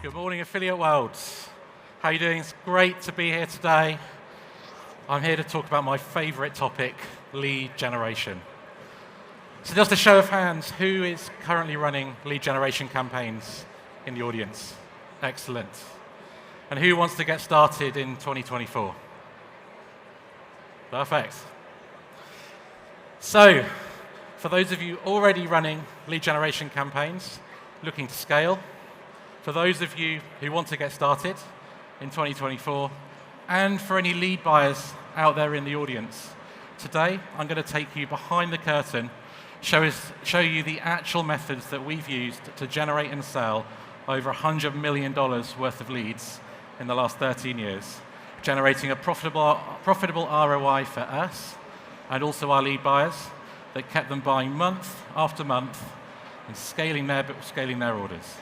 Good morning, Affiliate World. How are you doing? It's great to be here today. I'm here to talk about my favorite topic, lead generation. So just a show of hands, who is currently running lead generation campaigns in the audience? Excellent. And who wants to get started in 2024? Perfect. So, for those of you already running lead generation campaigns, looking to scale, for those of you who want to get started in 2024, and for any lead buyers out there in the audience, today I'm going to take you behind the curtain, show you the actual methods that we've used to generate and sell over $100 million worth of leads in the last 13 years, generating a profitable ROI for us and also our lead buyers that kept them buying month after month and scaling their orders.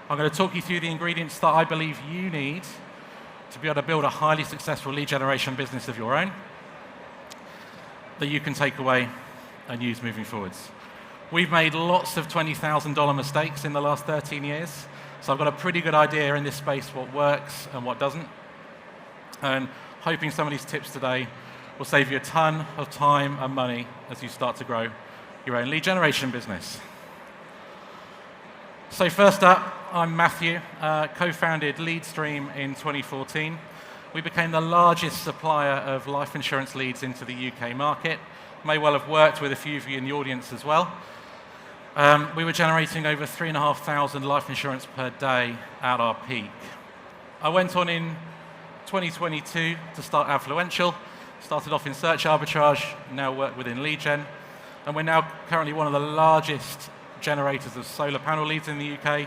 I'm going to talk you through the ingredients that I believe you need to be able to build a highly successful lead generation business of your own that you can take away and use moving forwards. We've made lots of $20,000 mistakes in the last 13 years, so I've got a pretty good idea in this space what works and what doesn't. And hoping some of these tips today will save you a ton of time and money as you start to grow your own lead generation business. So first up, I'm Matthew, co-founded LeadStream in 2014. We became the largest supplier of life insurance leads into the UK market. May well have worked with a few of you in the audience as well. We were generating over 3,500 life insurance per day at our peak. I went on in 2022 to start Affluential, started off in search arbitrage, now work within lead gen, and we're now currently one of the largest generators of solar panel leads in the UK,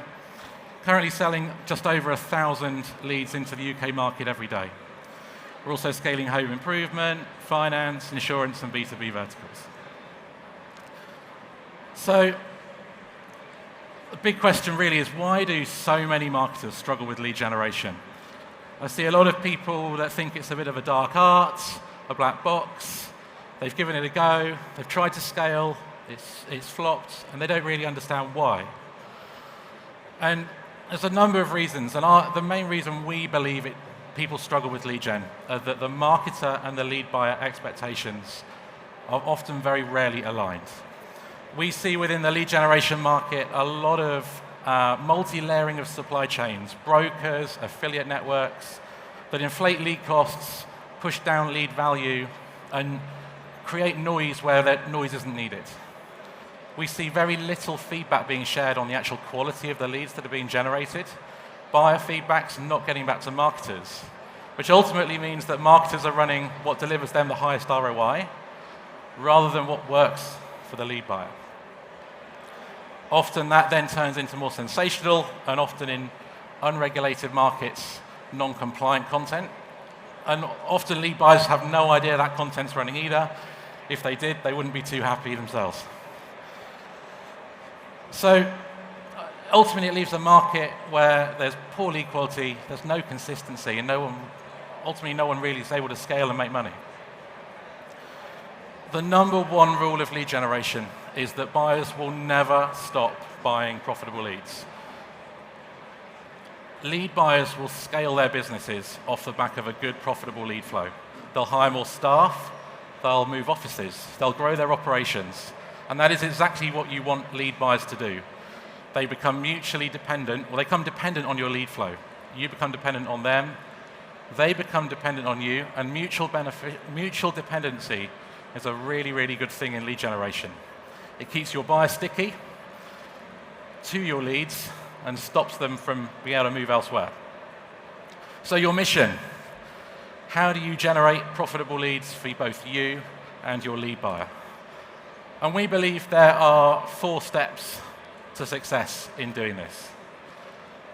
currently selling just over 1,000 leads into the UK market every day. We're also scaling home improvement, finance, insurance, and B2B verticals. So the big question really is, why do so many marketers struggle with lead generation? I see a lot of people that think it's a bit of a dark art, a black box. They've given it a go, they've tried to scale, it's flopped, and they don't really understand why. And there's a number of reasons, and the main reason we believe people struggle with lead gen are that the marketer and the lead buyer expectations are often very rarely aligned. We see within the lead generation market a lot of multi-layering of supply chains, brokers, affiliate networks that inflate lead costs, push down lead value, and create noise where that noise isn't needed. We see very little feedback being shared on the actual quality of the leads that are being generated. Buyer feedback's not getting back to marketers, which ultimately means that marketers are running what delivers them the highest ROI rather than what works for the lead buyer. Often that then turns into more sensational and often in unregulated markets, non-compliant content. And often lead buyers have no idea that content's running either. If they did, they wouldn't be too happy themselves. So ultimately it leaves a market where there's poor lead quality, there's no consistency, and ultimately no one really is able to scale and make money. The number one rule of lead generation is that buyers will never stop buying profitable leads. Lead buyers will scale their businesses off the back of a good, profitable lead flow. They'll hire more staff, they'll move offices, they'll grow their operations, and that is exactly what you want lead buyers to do. They become mutually dependent, or they become dependent on your lead flow. You become dependent on them, they become dependent on you, and mutual dependency is a really, really good thing in lead generation. It keeps your buyer sticky to your leads and stops them from being able to move elsewhere. So your mission, how do you generate profitable leads for both you and your lead buyer? And we believe there are 4 steps to success in doing this.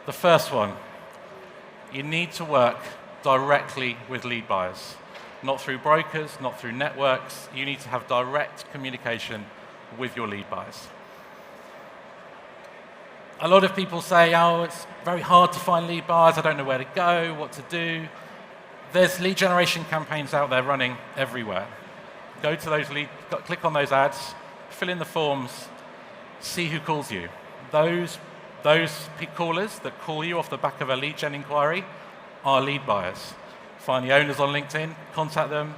The first one, you need to work directly with lead buyers. Not through brokers, not through networks. You need to have direct communication with your lead buyers. A lot of people say, oh, it's very hard to find lead buyers, I don't know where to go, what to do. There's lead generation campaigns out there running everywhere. Go to those click on those ads, fill in the forms, See who calls you. Those callers that call you off the back of a lead gen inquiry are lead buyers. Find the owners on LinkedIn, contact them,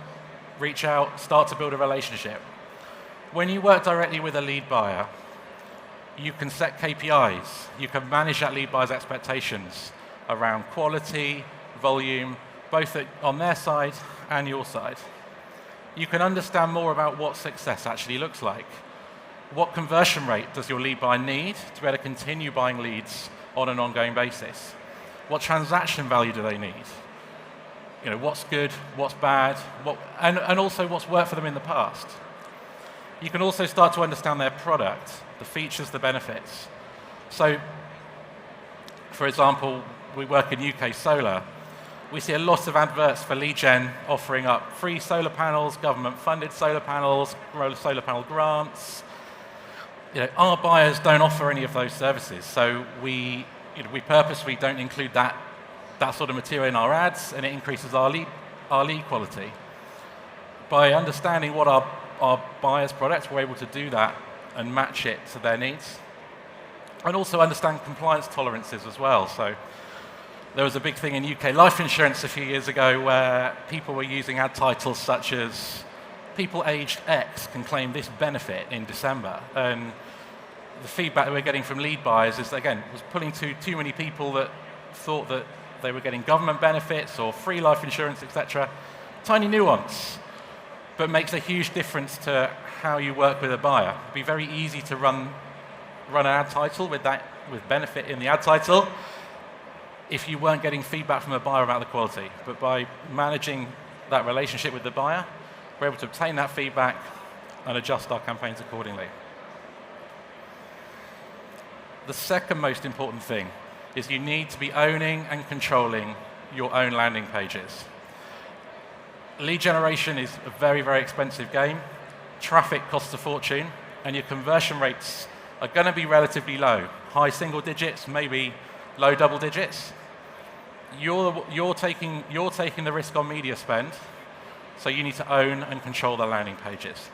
reach out, start to build a relationship. When you work directly with a lead buyer, you can set KPIs. You can manage that lead buyer's expectations around quality, volume, both on their side and your side. You can understand more about what success actually looks like. What conversion rate does your lead buyer need to be able to continue buying leads on an ongoing basis? What transaction value do they need? You know, what's good, what's bad, and also what's worked for them in the past. You can also start to understand their product, the features, the benefits. So, for example, we work in UK solar. We see a lot of adverts for lead gen offering up free solar panels, government-funded solar panels, solar panel grants. You know, our buyers don't offer any of those services, so we purposely don't include that sort of material in our ads, and it increases our lead quality. By understanding what our buyers' products, we're able to do that and match it to their needs, and also understand compliance tolerances as well. So there was a big thing in UK life insurance a few years ago where people were using ad titles such as people aged X can claim this benefit in December. And the feedback that we're getting from lead buyers is, again, was pulling to too many people that thought that they were getting government benefits or free life insurance, etc. Tiny nuance, but makes a huge difference to how you work with a buyer. It'd be very easy to run an ad title with benefit in the ad title if you weren't getting feedback from a buyer about the quality. But by managing that relationship with the buyer, we're able to obtain that feedback and adjust our campaigns accordingly. The second most important thing is you need to be owning and controlling your own landing pages. Lead generation is a very, very expensive game. Traffic costs a fortune, and your conversion rates are going to be relatively low. High single digits, maybe low double digits. You're taking the risk on media spend, so you need to own and control the landing pages.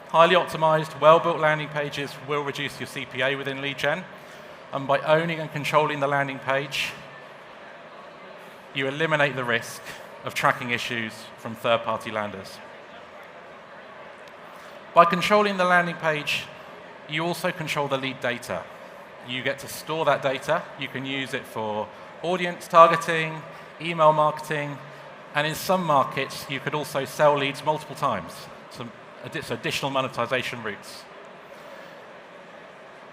Highly optimized, well-built landing pages will reduce your CPA within lead gen, and by owning and controlling the landing page, you eliminate the risk of tracking issues from third-party landers. By controlling the landing page, you also control the lead data. You get to store that data. You can use it for audience targeting, email marketing, and in some markets, you could also sell leads multiple times, some additional monetization routes.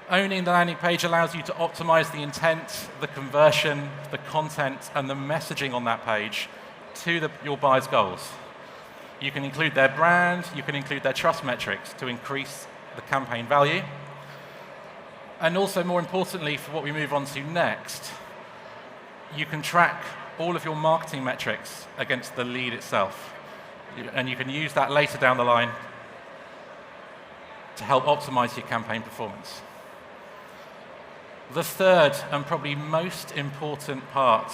Owning the landing page allows you to optimize the intent, the conversion, the content, and the messaging on that page to your buyer's goals. You can include their brand, you can include their trust metrics to increase the campaign value. And also, more importantly, for what we move on to next, you can track all of your marketing metrics against the lead itself. And you can use that later down the line to help optimize your campaign performance. The third and probably most important part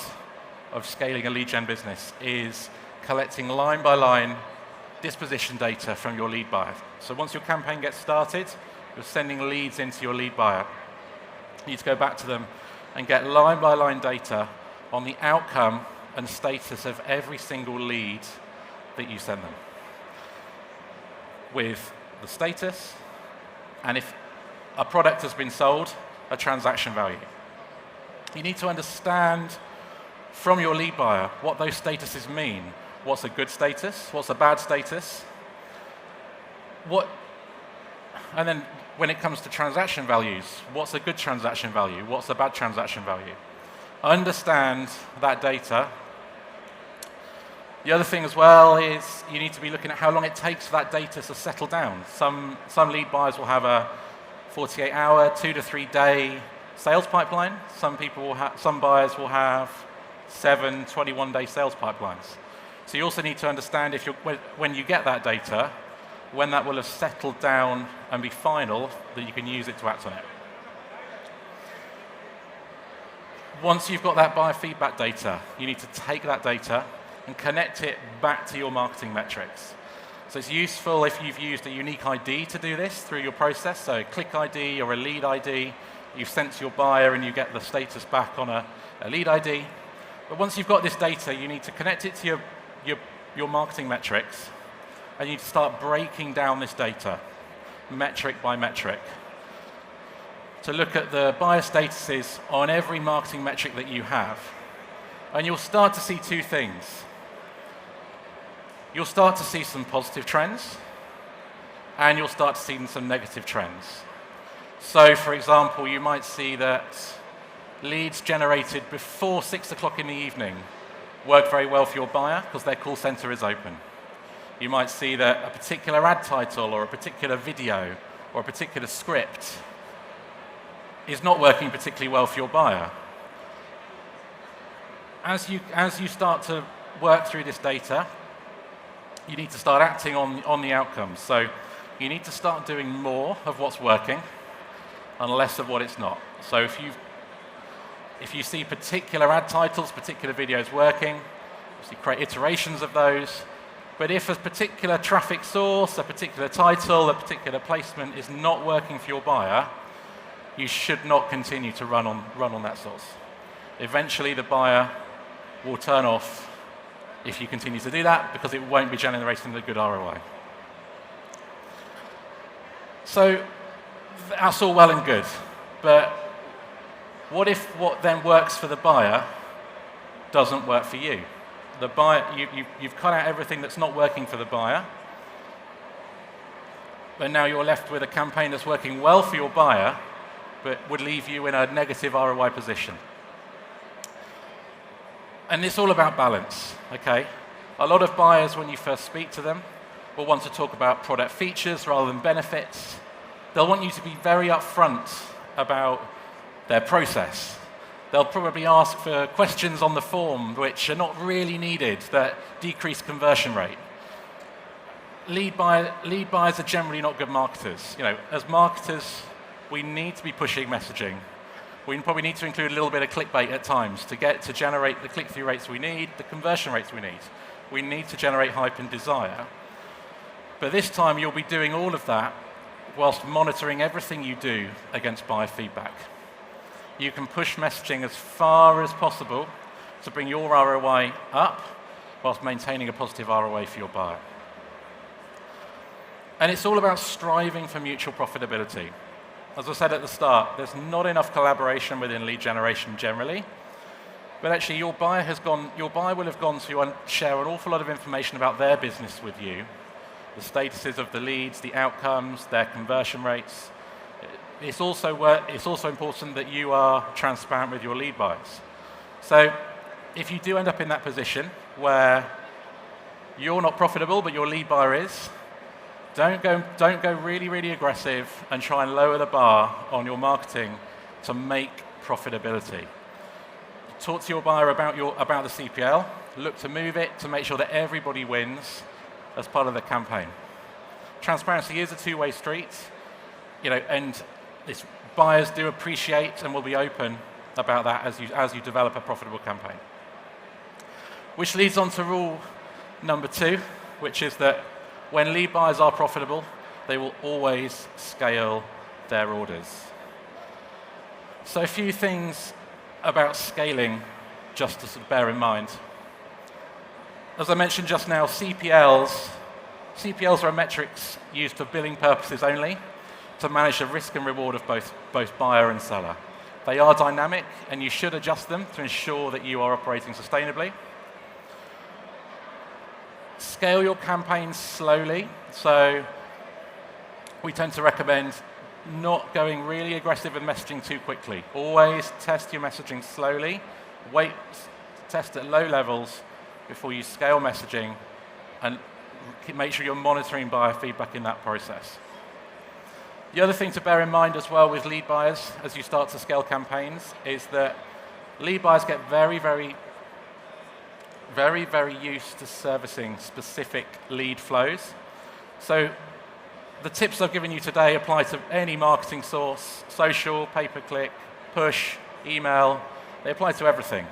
of scaling a lead gen business is collecting line-by-line disposition data from your lead buyer. So once your campaign gets started, you're sending leads into your lead buyer. You need to go back to them and get line-by-line data on the outcome and status of every single lead that you send them, with the status, and if a product has been sold, a transaction value. You need to understand from your lead buyer what those statuses mean. What's a good status? What's a bad status? And then when it comes to transaction values, what's a good transaction value? What's a bad transaction value? Understand that data. The other thing as well is you need to be looking at how long it takes for that data to settle down. Some lead buyers will have a 48-hour, 2 to 3 day sales pipeline. Some buyers will have 7, 21-day sales pipelines. So you also need to understand when you get that data, when that will have settled down and be final, that you can use it to act on it. Once you've got that buyer feedback data, you need to take that data and connect it back to your marketing metrics. So it's useful if you've used a unique ID to do this through your process, so a click ID or a lead ID. You've sent to your buyer and you get the status back on a lead ID. But once you've got this data, you need to connect it to your marketing metrics, and you need to start breaking down this data, metric by metric, to look at the buyer statuses on every marketing metric that you have. And you'll start to see two things. You'll start to see some positive trends, and you'll start to see some negative trends. So, for example, you might see that leads generated before 6 o'clock in the evening work very well for your buyer because their call center is open. You might see that a particular ad title or a particular video or a particular script is not working particularly well for your buyer. As you start to work through this data, you need to start acting on the outcomes. So you need to start doing more of what's working and less of what it's not. So if you see particular ad titles, particular videos working, obviously create iterations of those. But if a particular traffic source, a particular title, a particular placement is not working for your buyer, you should not continue to run on that source. Eventually the buyer will turn off if you continue to do that, because it won't be generating a good ROI. So that's all well and good, but what if what then works for the buyer doesn't work for you? The buyer, you've cut out everything that's not working for the buyer, but now you're left with a campaign that's working well for your buyer, but would leave you in a negative ROI position. And it's all about balance, okay? A lot of buyers, when you first speak to them, will want to talk about product features rather than benefits. They'll want you to be very upfront about their process. They'll probably ask for questions on the form which are not really needed, that decrease conversion rate. Lead buyers are generally not good marketers. You know, as marketers, we need to be pushing messaging. We probably need to include a little bit of clickbait at times to generate the click-through rates we need, the conversion rates we need. We need to generate hype and desire. But this time you'll be doing all of that whilst monitoring everything you do against buyer feedback. You can push messaging as far as possible to bring your ROI up whilst maintaining a positive ROI for your buyer. And it's all about striving for mutual profitability. As I said at the start, there's not enough collaboration within lead generation generally, but actually your buyer will have gone to share an awful lot of information about their business with you, the statuses of the leads, the outcomes, their conversion rates. It's also important that you are transparent with your lead buyers. So if you do end up in that position where you're not profitable but your lead buyer is, don't go really, really aggressive and try and lower the bar on your marketing to make profitability. Talk to your buyer about the CPL. Look to move it to make sure that everybody wins as part of the campaign. Transparency is a two-way street, and buyers do appreciate and will be open about that as you develop a profitable campaign. Which leads on to rule number 2, which is that when lead buyers are profitable, they will always scale their orders. So a few things about scaling just to sort of bear in mind. As I mentioned just now, CPLs are metrics used for billing purposes only to manage the risk and reward of both buyer and seller. They are dynamic, and you should adjust them to ensure that you are operating sustainably. Scale your campaigns slowly. So we tend to recommend not going really aggressive in messaging too quickly. Always test your messaging slowly. Wait, test at low levels before you scale messaging, and make sure you're monitoring buyer feedback in that process. The other thing to bear in mind as well with lead buyers as you start to scale campaigns is that lead buyers get very, very used to servicing specific lead flows. So the tips I've given you today apply to any marketing source: social, pay-per-click, push, email. They apply to everything.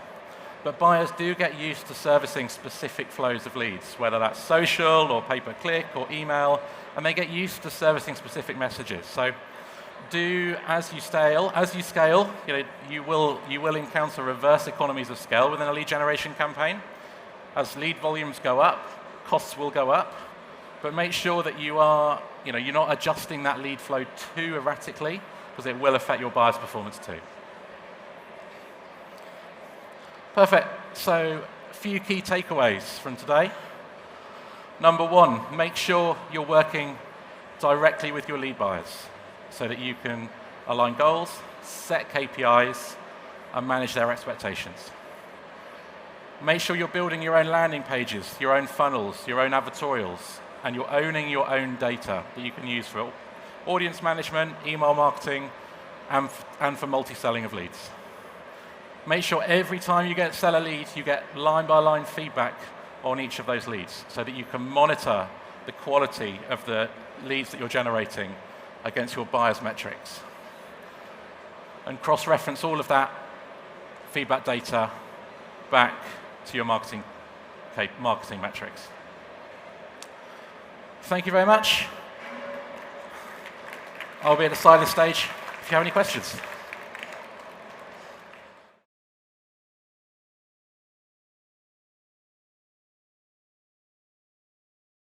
But buyers do get used to servicing specific flows of leads, whether that's social or pay-per-click or email, and they get used to servicing specific messages. So as you scale, you will encounter reverse economies of scale within a lead generation campaign. As lead volumes go up, costs will go up, but make sure that you're not adjusting that lead flow too erratically, because it will affect your buyer's performance too. Perfect. So a few key takeaways from today. Number one, make sure you're working directly with your lead buyers so that you can align goals, set KPIs, and manage their expectations. Make sure you're building your own landing pages, your own funnels, your own advertorials, and you're owning your own data that you can use for audience management, email marketing, and for multi-selling of leads. Make sure every time you sell a lead, you get line-by-line feedback on each of those leads so that you can monitor the quality of the leads that you're generating against your buyer's metrics. And cross-reference all of that feedback data back to your marketing metrics. Thank you very much. I'll be at the side of the stage if you have any questions.